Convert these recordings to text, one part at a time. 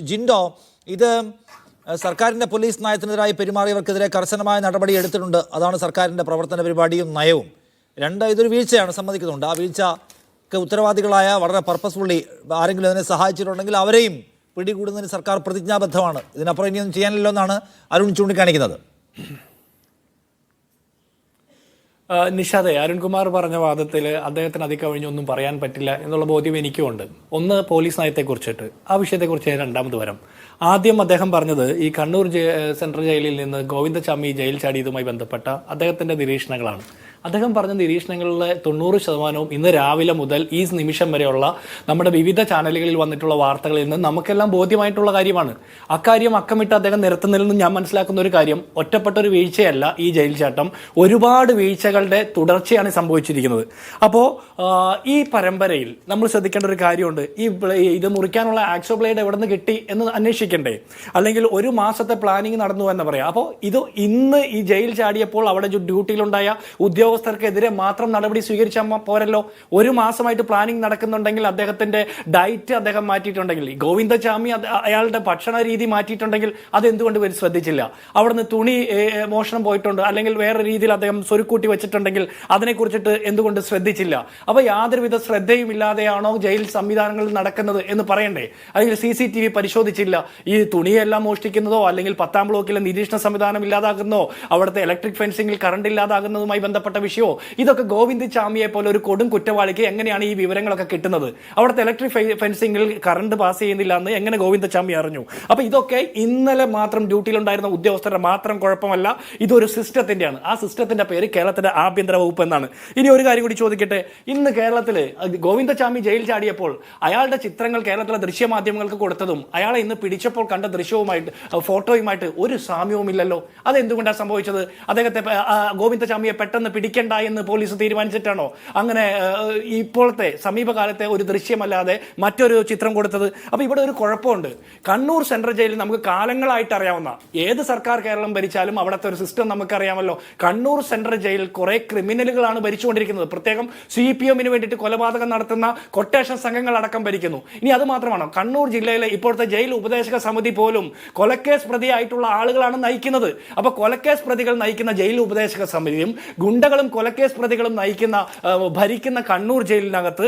ജിൻഡോ, ഇത് സർക്കാരിൻ്റെ പോലീസ് നയത്തിനെതിരായി പെരുമാറിയവർക്കെതിരെ കർശനമായ നടപടി എടുത്തിട്ടുണ്ട്. അതാണ് സർക്കാരിൻ്റെ പ്രവർത്തന പരിപാടിയും നയവും. ഇതൊരു വീഴ്ചയാണ്, സമ്മതിക്കുന്നുണ്ട്. ആ വീഴ്ചക്ക് ഉത്തരവാദികളായ വളരെ പർപ്പസ്ഫുള്ളി ആരെങ്കിലും അതിനെ സഹായിച്ചിട്ടുണ്ടെങ്കിൽ അവരെയും പിടികൂടുന്നതിന് സർക്കാർ പ്രതിജ്ഞാബദ്ധമാണ്. ഇതിനപ്പുറം ഇനിയൊന്നും ചെയ്യാനില്ലോ എന്നാണ് അരുൺ ചൂണ്ടിക്കാണിക്കുന്നത്. നിഷാദെ, അരുൺകുമാർ പറഞ്ഞ വാദത്തിൽ അദ്ദേഹത്തിന് അതികവിഞ്ഞൊന്നും പറയാൻ പറ്റില്ല എന്നുള്ള ബോധ്യം എനിക്കുമുണ്ട്. ഒന്ന്, പോലീസ് നയത്തെക്കുറിച്ചിട്ട് ആ വിഷയത്തെക്കുറിച്ച് രണ്ടാമത് വരാം. ആദ്യം അദ്ദേഹം പറഞ്ഞത് ഈ കണ്ണൂർ സെൻട്രൽ ജയിലിൽ നിന്ന് ഗോവിന്ദചാമി ജയിൽ ചാടിയതുമായി ബന്ധപ്പെട്ട അദ്ദേഹത്തിന്റെ നിരീക്ഷണങ്ങളാണ്. അദ്ദേഹം പറഞ്ഞ നിരീക്ഷണങ്ങളിലെ 90% ഇന്ന് രാവിലെ മുതൽ ഈ നിമിഷം വരെയുള്ള നമ്മുടെ വിവിധ ചാനലുകളിൽ വന്നിട്ടുള്ള വാർത്തകളിൽ നിന്ന് നമുക്കെല്ലാം ബോധ്യമായിട്ടുള്ള കാര്യമാണ്. അക്കാര്യം അക്കമിട്ട് അദ്ദേഹം നിരത്തുന്നതിൽ നിന്ന് ഞാൻ മനസ്സിലാക്കുന്ന ഒരു കാര്യം, ഒറ്റപ്പെട്ട ഒരു വീഴ്ചയല്ല ഈ ജയിൽ ചാട്ടം, ഒരുപാട് വീഴ്ചകളുടെ തുടർച്ചയാണ് സംഭവിച്ചിരിക്കുന്നത്. അപ്പോൾ ഈ പരമ്പരയിൽ നമ്മൾ ശ്രദ്ധിക്കേണ്ട ഒരു കാര്യമുണ്ട്. ഇത് മുറിക്കാനുള്ള ആക്സോ ബ്ലേഡ് എവിടെ നിന്ന് കിട്ടി എന്ന് അന്വേഷിക്കണ്ടേ? അല്ലെങ്കിൽ ഒരു മാസത്തെ പ്ലാനിങ് നടന്നു എന്ന് പറയാം. അപ്പോൾ ഇത് ഇന്ന് ഈ ജയിൽ ചാടിയപ്പോൾ അവിടെ ഡ്യൂട്ടിയിലുണ്ടായ ഉദ്യോഗസ്ഥർക്കെതിരെ മാത്രം നടപടി സ്വീകരിച്ചാൽ പോരല്ലോ. ഒരു മാസമായിട്ട് പ്ലാനിങ് നടക്കുന്നുണ്ടെങ്കിൽ അദ്ദേഹത്തിന്റെ ഡയറ്റ് അദ്ദേഹം മാറ്റിയിട്ടുണ്ടെങ്കിൽ, ഗോവിന്ദചാമി അയാളുടെ ഭക്ഷണ രീതി മാറ്റിയിട്ടുണ്ടെങ്കിൽ അതെന്തുകൊണ്ട് ശ്രദ്ധിച്ചില്ല? അവിടുന്ന് തുണി മോഷണം പോയിട്ടുണ്ട്, അല്ലെങ്കിൽ വേറെ രീതിയിൽ അദ്ദേഹം സ്വരുക്കൂട്ടി വെച്ചിട്ടുണ്ടെങ്കിൽ അതിനെക്കുറിച്ചിട്ട് എന്തുകൊണ്ട് ശ്രദ്ധിച്ചില്ല? അപ്പൊ യാതൊരുവിധ ശ്രദ്ധയും ഇല്ലാതെയാണോ ജയിൽ സംവിധാനങ്ങളിൽ നടക്കുന്നത് എന്ന് പറയണ്ടേ? അല്ലെങ്കിൽ CCTV പരിശോധിച്ചില്ല, ഈ തുണിയെല്ലാം മോഷ്ടിക്കുന്നതോ അല്ലെങ്കിൽ 10-ാം ബ്ലോക്കിലെ നിരീക്ഷണ സംവിധാനം ഇല്ലാതാകുന്നതോ അവിടുത്തെ ഇലക്ട്രിക് ഫെൻസിംഗിൽ കറണ്ട് ഇല്ലാതാകുന്നതുമായി ബന്ധപ്പെട്ട വിഷയമോ? ഇതൊക്കെ ഗോവിന്ദചാമിയെ പോലെ ഒരു കൊടും കുറ്റവാളിക്ക് എങ്ങനെയാണ് ഈ വിവരങ്ങളൊക്കെ കിട്ടുന്നത്? അവിടുത്തെ ഇലക്ട്രിക് ഫെൻസിംഗിൽ കറണ്ട് പാസ് ചെയ്യുന്നില്ല എന്ന് എങ്ങനെ ഗോവിന്ദചാമി അറിഞ്ഞു? അപ്പൊ ഇതൊക്കെ ഇന്നലെ മാത്രം ഡ്യൂട്ടിയിലുണ്ടായിരുന്ന ഉദ്യോഗസ്ഥരുടെ മാത്രം കുഴപ്പമല്ല, ഇതൊരു സിസ്റ്റത്തിന്റെയാണ്. ആ സിസ്റ്റത്തിന്റെ പേര് കേരളത്തിന്റെ ആഭ്യന്തര വകുപ്പ് എന്നാണ്. ഇനി ഒരു കാര്യം കൂടി ചോദിക്കട്ടെ. ഇന്ന് കേരളത്തില് ഗോവിന്ദചാമി ജയിൽ ചാടിയപ്പോൾ അയാളുടെ ചിത്രങ്ങൾ കേരളത്തിലെ ദൃശ്യമാധ്യമങ്ങൾക്ക് കൊടുത്തതും അയാളെ ഇന്ന് പിടിച്ചപ്പോൾ കണ്ട ദൃശ്യവുമായിട്ട് ഫോട്ടോയുമായിട്ട് ഒരു സാമ്യവുമില്ലല്ലോ. അതെന്തുകൊണ്ടാണ് സംഭവിച്ചത്? അദ്ദേഹത്തെ ഗോവിന്ദചാമിയെ പെട്ടെന്ന് പിടിക്കണ്ട എന്ന് പോലീസ് തീരുമാനിച്ചിട്ടാണോ അങ്ങനെ ഇപ്പോഴത്തെ സമീപകാലത്തെ ഒരു ദൃശ്യമല്ലാതെ മറ്റൊരു ചിത്രം കൊടുത്തത്? അപ്പൊ ഇവിടെ ഒരു കുഴപ്പമുണ്ട്. കണ്ണൂർ സെൻട്രൽ ജയിലിൽ നമുക്ക് കാലങ്ങളായിട്ട് അറിയാവുന്ന, ഏത് സർക്കാർ കേരളം ഭരിച്ചാലും അവിടുത്തെ ഒരു സിസ്റ്റം നമുക്കറിയാമല്ലോ. കണ്ണൂർ സെൻട്രൽ ജയിലിൽ കുറെ ക്രിമിനലുകളാണ് ഭരിച്ചുകൊണ്ടിരിക്കുന്നത്. പ്രത്യേകം CPM-ന് വേണ്ടിയിട്ട് കൊലപാതകം നടത്തുന്ന കൊട്ടേഷൻ സംഘങ്ങൾ അടക്കം ഭരിക്കുന്നു. ഇനി അത് മാത്രമാണോ? കണ്ണൂർ ജില്ലയിലെ ഇപ്പോഴത്തെ ജയിൽ ഉപദേശക സമിതി പോലും കൊലക്കേസ് പ്രതിയായിട്ടുള്ള ആളുകളാണ് നയിക്കുന്നത്. അപ്പൊ കൊലക്കേസ് പ്രതികൾ നയിക്കുന്ന ജയിൽ ഉപദേശക സമിതിയും ഗുണ്ടകളും കൊലക്കേസ് പ്രതികളും ഭരിക്കുന്ന കണ്ണൂർ ജയിലിനകത്ത്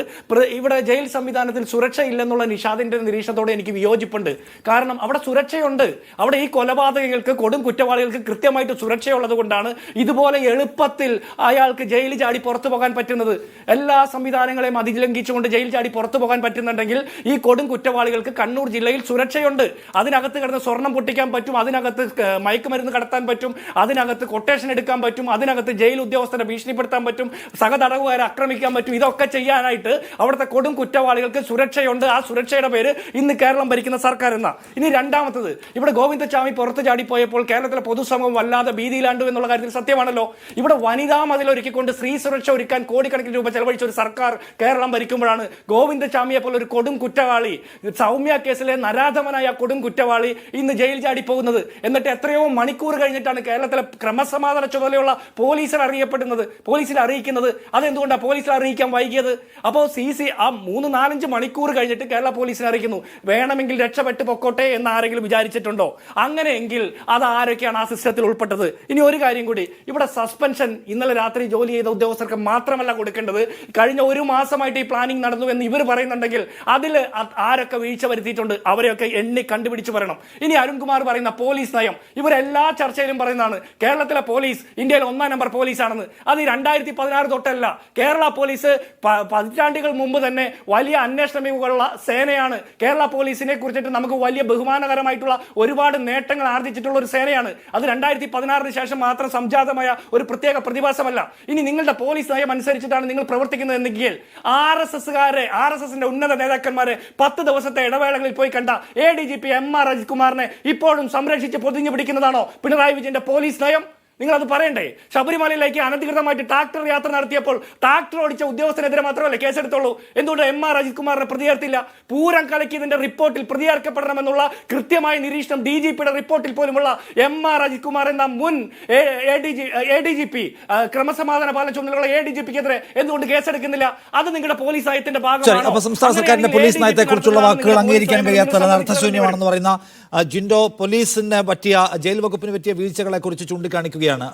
ഇവിടെ ജയിൽ സംവിധാനത്തിൽ സുരക്ഷ ഇല്ലെന്നുള്ള നിഷാദിന്റെ നിരീക്ഷണത്തോടെ എനിക്ക് വിയോജിപ്പുണ്ട്. കാരണം അവിടെ സുരക്ഷയുണ്ട്. അവിടെ ഈ കൊലപാതകങ്ങൾക്ക്, കൊടും കുറ്റവാളികൾക്ക് കൃത്യമായിട്ട് സുരക്ഷയുള്ളത് കൊണ്ടാണ് ഇതുപോലെ എളുപ്പത്തിൽ അയാൾക്ക് ജയിൽ ചാടി പുറത്തു പോകാൻ പറ്റുന്നത്. എല്ലാ സംവിധാനങ്ങളെയും അതിലംഘിച്ചുകൊണ്ട് ജയിൽ ചാടി പുറത്തു പോകാൻ പറ്റുന്നുണ്ടെങ്കിൽ ഈ കൊടും കുറ്റവാളികൾക്ക് കണ്ണൂർ ജില്ലയിൽ സുരക്ഷയുണ്ട്. അതിനകത്ത് കിടന്ന് സ്വർണം പൊട്ടിക്കാൻ പറ്റും, അതിനകത്ത് മയക്കുമരുന്ന് കടത്താൻ പറ്റും, അതിനകത്ത് കൊട്ടേഷൻ എടുക്കാൻ പറ്റും, അതിനകത്ത് ജയിൽ ഉദ്യോഗസ്ഥരെ ഭീഷണിപ്പെടുത്താൻ പറ്റും, സഹതടവുകാരെ ആക്രമിക്കാൻ പറ്റും. ഇതൊക്കെ ചെയ്യാനായിട്ട് അവിടുത്തെ കൊടും കുറ്റവാളികൾക്ക് സുരക്ഷയുണ്ട്. ആ സുരക്ഷയുടെ പേര് ഇന്ന് കേരളം ഭരിക്കുന്ന സർക്കാർ എന്നാ. ഇനി രണ്ടാമത്തത്, ഇവിടെ ഗോവിന്ദചാമി പുറത്തു ചാടിപ്പോയപ്പോൾ കേരളത്തിലെ പൊതുസമൂഹം വല്ലാതെ ഭീതിയിലാണ്ടു എന്നുള്ള കാര്യത്തിൽ സത്യമാണല്ലോ. ഇവിടെ വനിതാ മതിൽ ഒരുക്കിക്കൊണ്ട് സ്ത്രീ സുരക്ഷ ഒരുക്കാൻ കോടിക്കണക്കിന് രൂപ ചെലവഴിച്ച ഒരു സർക്കാർ കേരളം ഭരിക്കുമ്പോഴാണ് ഗോവിന്ദചാമിയെ പോലെ ഒരു കൊടും കുറ്റവാളി, സൗമ്യ കേസിലെ നരാധമനായ കൊടും കുറ്റവാളി ഇന്ന് ജയിൽ ചാടി പോകുന്നത്. എന്നിട്ട് എത്രയോ മണിക്കൂർ കഴിഞ്ഞിട്ടാണ് കേരളത്തിലെ ക്രമസമാധാന ചുമതലയുള്ള പോലീസിൽ അറിയിക്കുന്നത്. അതെന്തുകൊണ്ടാണ് പോലീസിൽ അറിയിക്കാൻ വൈകിയത്? അപ്പോൾ ആ 3-4 മണിക്കൂർ കഴിഞ്ഞിട്ട് കേരള പോലീസിനെ അറിയിക്കുന്നു. വേണമെങ്കിൽ രക്ഷപ്പെട്ട് പൊക്കോട്ടെ എന്ന് ആരെങ്കിലും വിചാരിച്ചിട്ടുണ്ടോ? അങ്ങനെയെങ്കിൽ അത് ആരൊക്കെയാണ് ആ സിസ്റ്റത്തിൽ ഉൾപ്പെട്ടത്? ഇനി ഒരു കാര്യം കൂടി, ഇവിടെ സസ്പെൻഷൻ ഇന്നലെ രാത്രി ജോലി ചെയ്ത ഉദ്യോഗസ്ഥർക്ക് മാത്രമല്ല കൊടുക്കേണ്ടത്. കഴിഞ്ഞ ഒരു മാസമായിട്ട് ഈ പ്ലാനിങ് നടന്നു എന്ന് ഇവർ പറയുന്നുണ്ടെങ്കിൽ അതിൽ ആരൊക്കെ വീഴ്ച വരുത്തിയിട്ടുണ്ട് അവരെയൊക്കെ എണ്ണി കണ്ടുപിടിച്ച് പറയണം. ഇനി അരുൺകുമാർ പറയുന്ന പോലീസ് നയം, ഇവരെല്ലാ ചർച്ചയിലും പറയുന്നതാണ് കേരളത്തിലെ പോലീസ് ഇന്ത്യയിൽ 1-ാം നമ്പർ പോലീസാണെന്ന്. അത് 2016 തൊട്ടല്ല. കേരള പോലീസ് പതിറ്റാണ്ടുകൾ മുമ്പ് തന്നെ വലിയ അന്വേഷണ മികവുള്ള സേനയാണ്. കേരള പോലീസിനെ കുറിച്ചിട്ട് നമുക്ക് വലിയ ബഹുമാനകരമായിട്ടുള്ള ഒരുപാട് നേട്ടങ്ങൾ ആർജിച്ചിട്ടുള്ള ഒരു സേനയാണ്. അത് 2016 ശേഷം മാത്രം സംജാതമായ ഒരു പ്രത്യേക പ്രതിഭാസമല്ല. ഇനി നിങ്ങളുടെ പോലീസ് നയം അനുസരിച്ചിട്ടാണ് നിങ്ങൾ പ്രവർത്തിക്കുന്നതെങ്കിൽ RSSന്റെ ഉന്നത നേതാക്കന്മാരെ 10 ദിവസത്തെ ഇടവേളകളിൽ പോയി കണ്ട ADGP MR അജിത് കുമാറിനെ ഇപ്പോഴും സംരക്ഷിച്ച് പൊതിഞ്ഞു പിടിക്കുന്നതാണോ പിണറായി വിജയന്റെ പോലീസ് നയം? നിങ്ങൾ അത് പറയണ്ടേ? ശബരിമലയിലേക്ക് അനധികൃതമായിട്ട് ട്രാക്ടർ യാത്ര നടത്തിയപ്പോൾ ട്രാക്ടർ ഓടിച്ച ഉദ്യോഗസ്ഥനെതിരെ മാത്രമല്ല കേസെടുത്തുള്ളൂ. എന്തുകൊണ്ട് MR അജിത് കുമാറിനെ പ്രതിയേർത്തില്ല? പൂരം കലക്കിയതിന്റെ റിപ്പോർട്ടിൽ പ്രതിയേർക്കപ്പെടണമെന്നുള്ള കൃത്യമായ നിരീക്ഷണം DGPയുടെ റിപ്പോർട്ടിൽ പോലുമുള്ള MR അജിത് കുമാർ എന്ന മുൻ ADGP ക്രമസമാധാന പാലന ചുമതലയുള്ള ADGPക്കെതിരെ എന്തുകൊണ്ട് കേസെടുക്കുന്നില്ല? അത് നിങ്ങളുടെ പോലീസ് നയത്തിന്റെ ഭാഗമാണ്. അപ്പൊ സംസ്ഥാന സർക്കാരിന്റെ പോലീസ് നയത്തെ കുറിച്ചുള്ള വാക്കുകൾ അംഗീകരിക്കാൻ കഴിയാത്ത അർത്ഥശൂന്യമാണെന്ന് പറയുന്ന ജിൻഡോ പോലീസിന് പറ്റിയ ജയിൽ വകുപ്പിന് പറ്റിയ വീഴ്ചകളെ കുറിച്ച് ചൂണ്ടിക്കാണിക്കുകയാണ്.